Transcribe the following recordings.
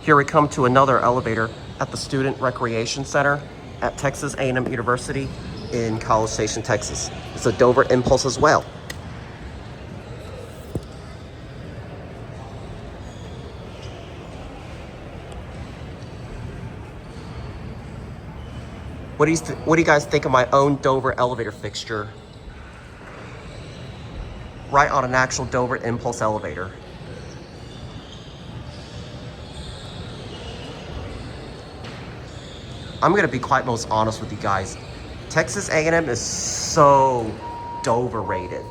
Here we come to another elevator at the Student Recreation Center at Texas A&M University in College Station, Texas. It's a Dover Impulse as well. What do you guys think of my own Dover elevator fixture? Right on an actual Dover Impulse elevator. I'm gonna be quite most honest with you guys. Texas A&M is so Dover rated.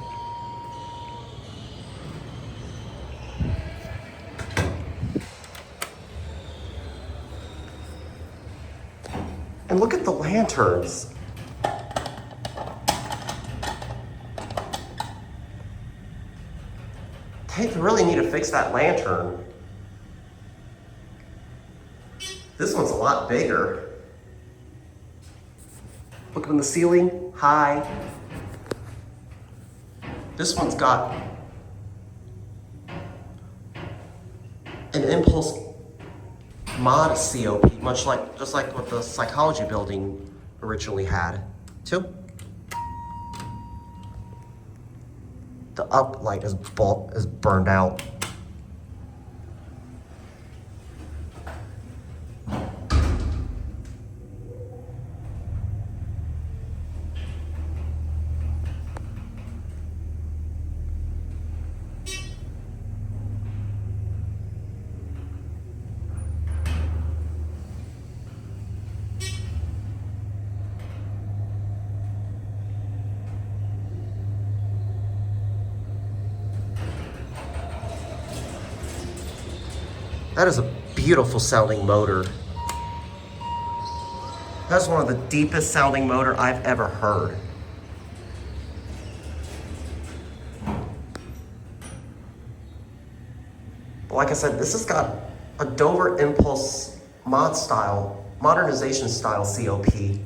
And look at the lanterns. They really need to fix that lantern. This one's a lot bigger. Look up in the ceiling, high. This one's got an Impulse mod COP, just like what the psychology building originally had, too. The up light is burned out. That is a beautiful sounding motor. That's one of the deepest sounding motor I've ever heard. But like I said, this has got a Dover Impulse modernization style COP,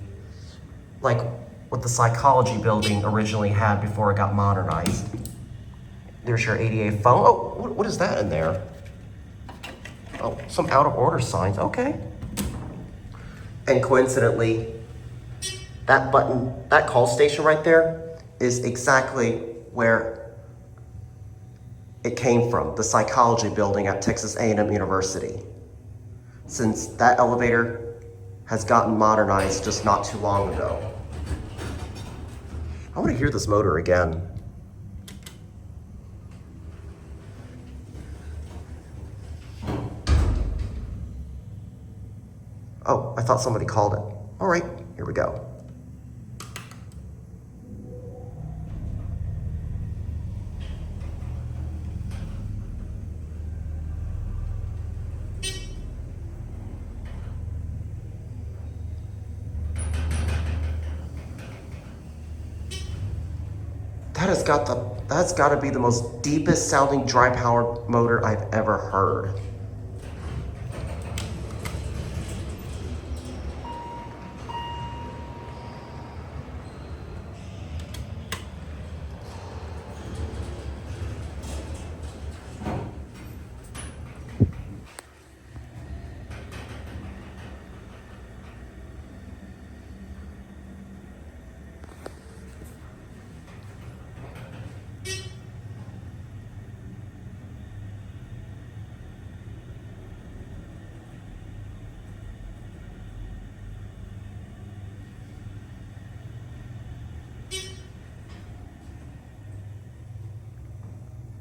like what the psychology building originally had before it got modernized. There's your ADA phone. Oh, what is that in there? Oh, some out of order signs, okay. And coincidentally, that button, that call station right there is exactly where it came from, the psychology building at Texas A&M University. Since that elevator has gotten modernized just not too long ago. I want to hear this motor again. Oh, I thought somebody called it. All right, here we go. That's got to be the most deepest sounding dry power motor I've ever heard.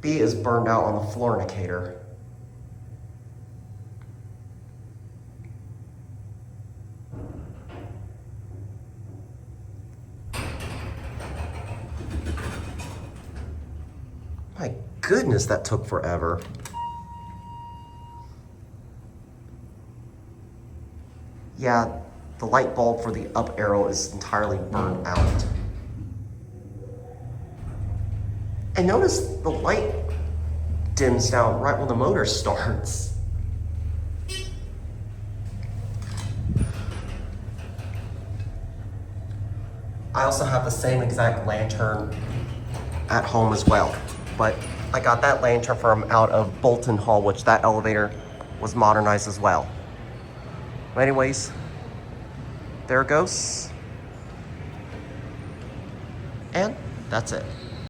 B is burned out on the floor indicator. My goodness, that took forever. Yeah, the light bulb for the up arrow is entirely burned out. And notice the light dims down right when the motor starts. I also have the same exact lantern at home as well, but I got that lantern from out of Bolton Hall, which that elevator was modernized as well. But anyways, there it goes. And that's it.